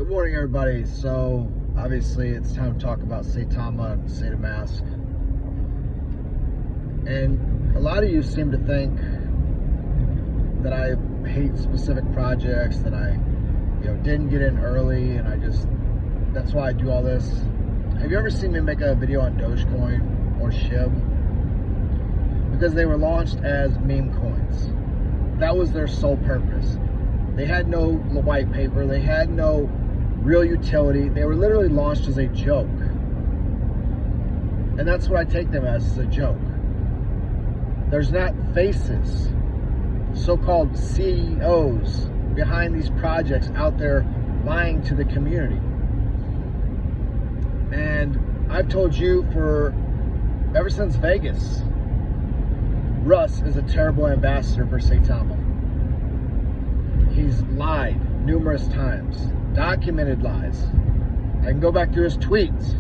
Good morning, everybody. So, obviously, it's time to talk about Saitama and saitamask. And a lot of you seem to think that I hate specific projects, that I, didn't get in early, and that's why I do all this. Have you ever seen me make a video on Dogecoin or SHIB? Because they were launched as meme coins. That was their sole purpose. They had no white paper. They had no real utility. They were literally launched as a joke. And that's what I take them as a joke. There's not faces, so-called CEOs behind these projects out there lying to the community. And I've told you ever since Vegas, Russ is a terrible ambassador for Saitama. He's lied numerous times, documented lies. I can go back through his tweets.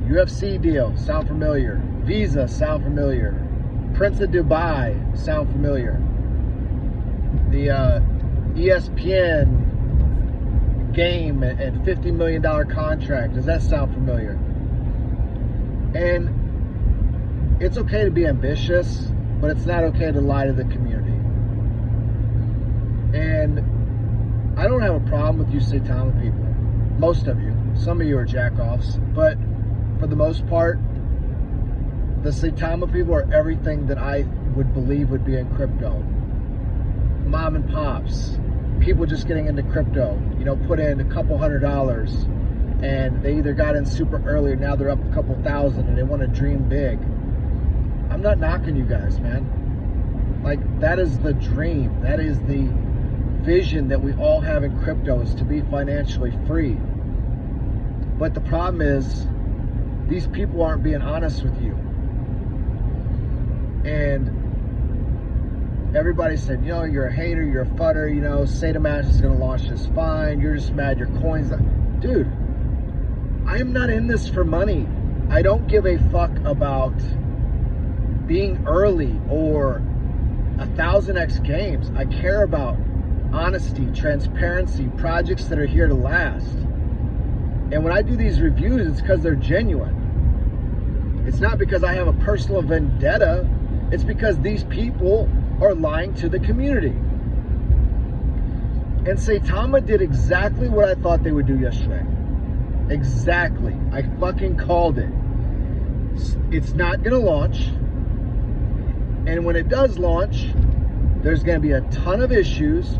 UFC deal, sound familiar. Visa, sound familiar. Prince of Dubai, sound familiar. The ESPN game and $50 million contract, does that sound familiar? And it's okay to be ambitious, but it's not okay to lie to the community. And I don't have a problem with you Saitama people. Most of you. Some of you are jack-offs. But for the most part, the Saitama people are everything that I would believe would be in crypto. Mom and pops. People just getting into crypto. Put in a couple $100 and they either got in super early or now they're up a couple thousand and they want to dream big. I'm not knocking you guys, man. That is the dream. That is the vision that we all have in crypto, is to be financially free. But the problem is, these people aren't being honest with you. And everybody said, you're a hater, you're a futter, saitamask is going to launch this fine, you're just mad your coin's not. Dude, I am not in this for money. I don't give a fuck about being early or 1000x games. I care about honesty, transparency, projects that are here to last. And when I do these reviews, it's because they're genuine. It's not because I have a personal vendetta. It's because these people are lying to the community. And Saitama did exactly what I thought they would do yesterday. Exactly. I fucking called it. It's not going to launch. And when it does launch, there's going to be a ton of issues,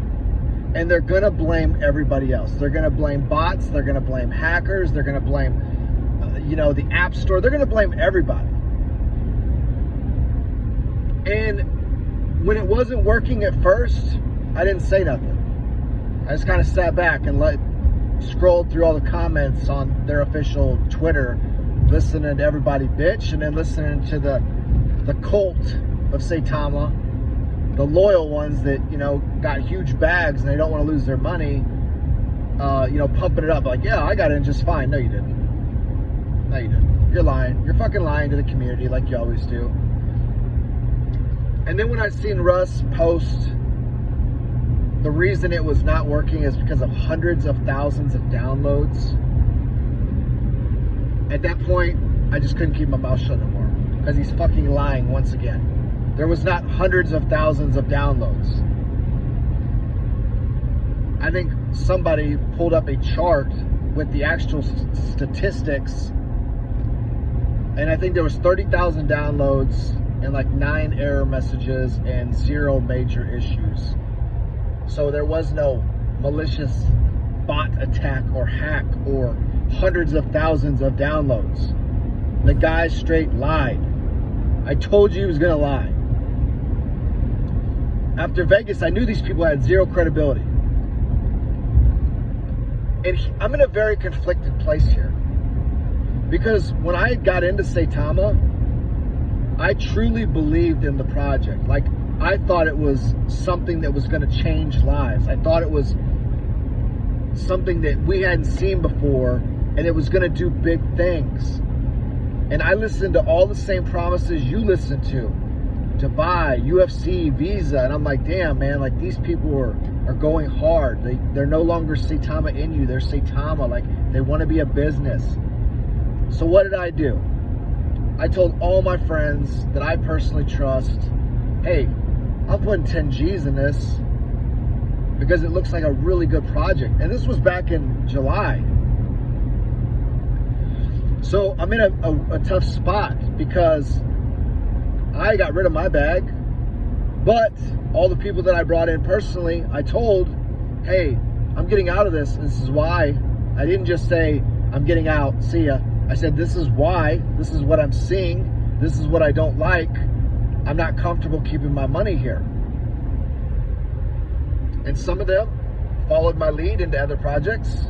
and they're going to blame everybody else. They're going to blame bots. They're going to blame hackers. They're going to blame, the App Store. They're going to blame everybody. And when it wasn't working at first, I didn't say nothing. I just kind of sat back and scrolled through all the comments on their official Twitter, listening to everybody bitch, and then listening to the cult of Saitama, the loyal ones that, got huge bags and they don't want to lose their money, pumping it up like, yeah, I got in just fine. No, you didn't. No, you didn't. You're lying. You're fucking lying to the community like you always do. And then when I seen Russ post, the reason it was not working is because of hundreds of thousands of downloads. At that point, I just couldn't keep my mouth shut no more, because he's fucking lying once again. There was not hundreds of thousands of downloads. I think somebody pulled up a chart with the actual statistics, and I think there was 30,000 downloads and 9 error messages and 0 major issues. So there was no malicious bot attack or hack or hundreds of thousands of downloads. The guy straight lied. I told you he was gonna lie. After Vegas, I knew these people had zero credibility. And I'm in a very conflicted place here. Because when I got into Saitama, I truly believed in the project. I thought it was something that was gonna change lives. I thought it was something that we hadn't seen before, and it was gonna do big things. And I listened to all the same promises you listened to. Dubai, UFC, Visa, and I'm like, damn, man, these people were are going hard. They're no longer Saitama in you. They're Saitama. Like, they want to be a business. So what did I do? I told all my friends that I personally trust, hey, I'm putting 10 G's in this because it looks like a really good project. And this was back in July. So I'm in a tough spot because I got rid of my bag, but all the people that I brought in personally, I told, hey, I'm getting out of this. This is why. I didn't just say, I'm getting out, see ya. I said, this is why. This is what I'm seeing. This is what I don't like. I'm not comfortable keeping my money here. And some of them followed my lead into other projects.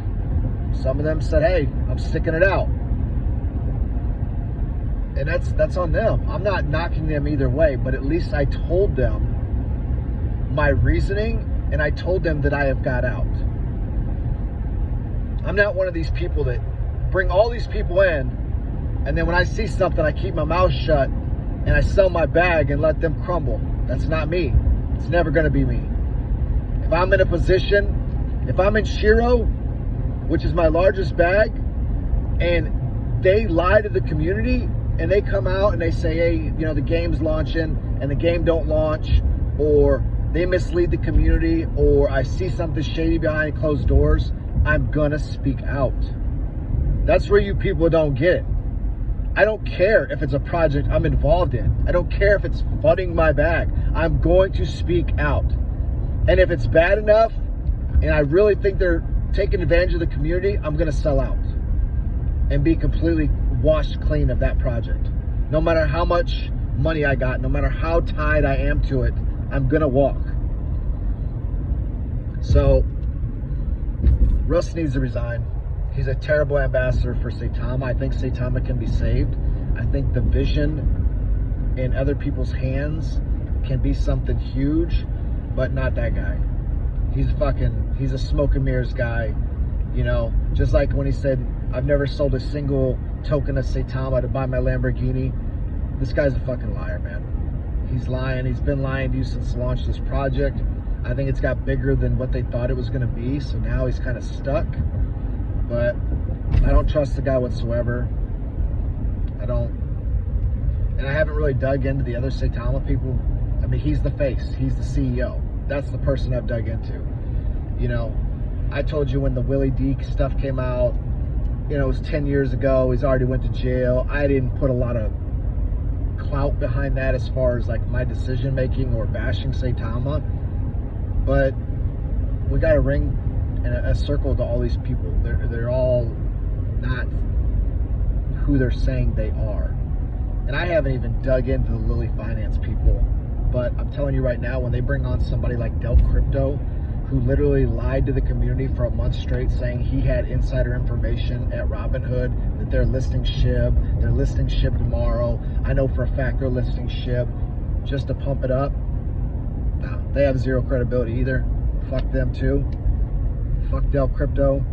Some of them said, hey, I'm sticking it out. And that's on them. I'm not knocking them either way, but at least I told them my reasoning, and I told them that I have got out. I'm not one of these people that bring all these people in, and then when I see something, I keep my mouth shut and I sell my bag and let them crumble. That's not me. It's never going to be me. If I'm in a position, if I'm in Shiro, which is my largest bag, and they lie to the community and they come out and they say, hey, you know, the game's launching and the game don't launch, or they mislead the community, or I see something shady behind closed doors, I'm gonna speak out. That's where you people don't get it. I don't care if it's a project I'm involved in. I don't care if it's flooding my bag. I'm going to speak out. And if it's bad enough and I really think they're taking advantage of the community, I'm gonna sell out and be completely washed clean of that project. No matter how much money I got, no matter how tied I am to it, I'm gonna walk. So Russ needs to resign. He's a terrible ambassador for Saitama. I think Saitama can be saved. I think the vision in other people's hands can be something huge, but not that guy. He's a smoke and mirrors guy. You know, just like when he said, I've never sold a single token of Saitama to buy my Lamborghini. This guy's a fucking liar, man. He's lying. He's been lying to you since launch this project. I think it's got bigger than what they thought it was going to be, so now he's kind of stuck. But I don't trust the guy whatsoever. I don't. And I haven't really dug into the other Saitama people. I mean, he's the face. He's the CEO. That's the person I've dug into. You know, I told you when the Willie Deke stuff came out, you know, it was 10 years ago. He's already went to jail. I didn't put a lot of clout behind that as far as like my decision making or bashing Saitama. But we got a ring and a circle to all these people. They're all not who they're saying they are. And I haven't even dug into the Lily Finance people. But I'm telling you right now, when they bring on somebody like Del Crypto, who literally lied to the community for a month straight saying he had insider information at Robinhood, that they're listing SHIB, they're listing SHIB tomorrow. I know for a fact they're listing SHIB just to pump it up. No, they have zero credibility either. Fuck them too. Fuck Del Crypto.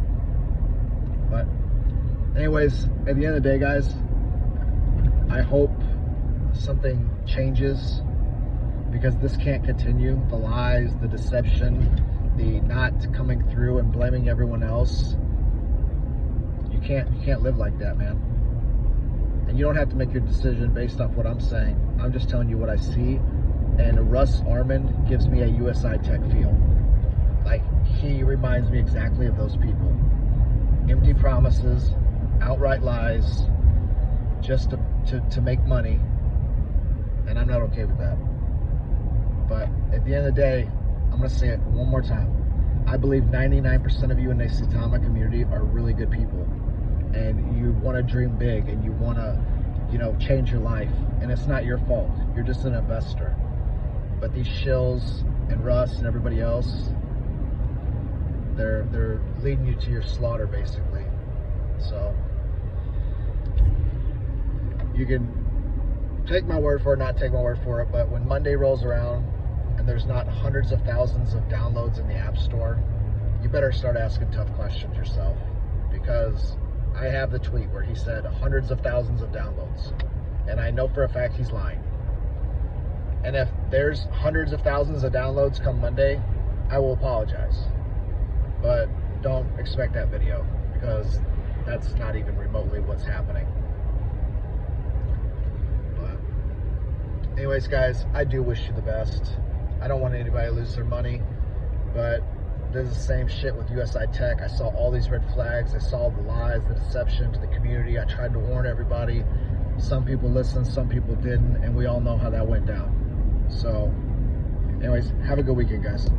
But anyways, at the end of the day, guys, I hope something changes, because this can't continue. The lies, the deception, the not coming through and blaming everyone else. You can't live like that, man. And you don't have to make your decision based off what I'm saying. I'm just telling you what I see. And Russ Armand gives me a USI Tech feel. Like, he reminds me exactly of those people. Empty promises, outright lies, just to make money. And I'm not okay with that. But at the end of the day, I'm going to say it one more time. I believe 99% of you in the Saitama community are really good people. And you want to dream big, and you want to, you know, change your life. And it's not your fault. You're just an investor. But these shills and Russ and everybody else, they're leading you to your slaughter, basically. So you can take my word for it, not take my word for it, but when Monday rolls around and there's not hundreds of thousands of downloads in the App Store, you better start asking tough questions yourself. Because I have the tweet where he said hundreds of thousands of downloads, and I know for a fact he's lying. And if there's hundreds of thousands of downloads come Monday, I will apologize. But don't expect that video, because that's not even remotely what's happening. But anyways, guys, I do wish you the best. I don't want anybody to lose their money, but this is the same shit with USI Tech. I saw all these red flags. I saw the lies, the deception to the community. I tried to warn everybody. Some people listened, some people didn't, and we all know how that went down. So anyways, have a good weekend, guys.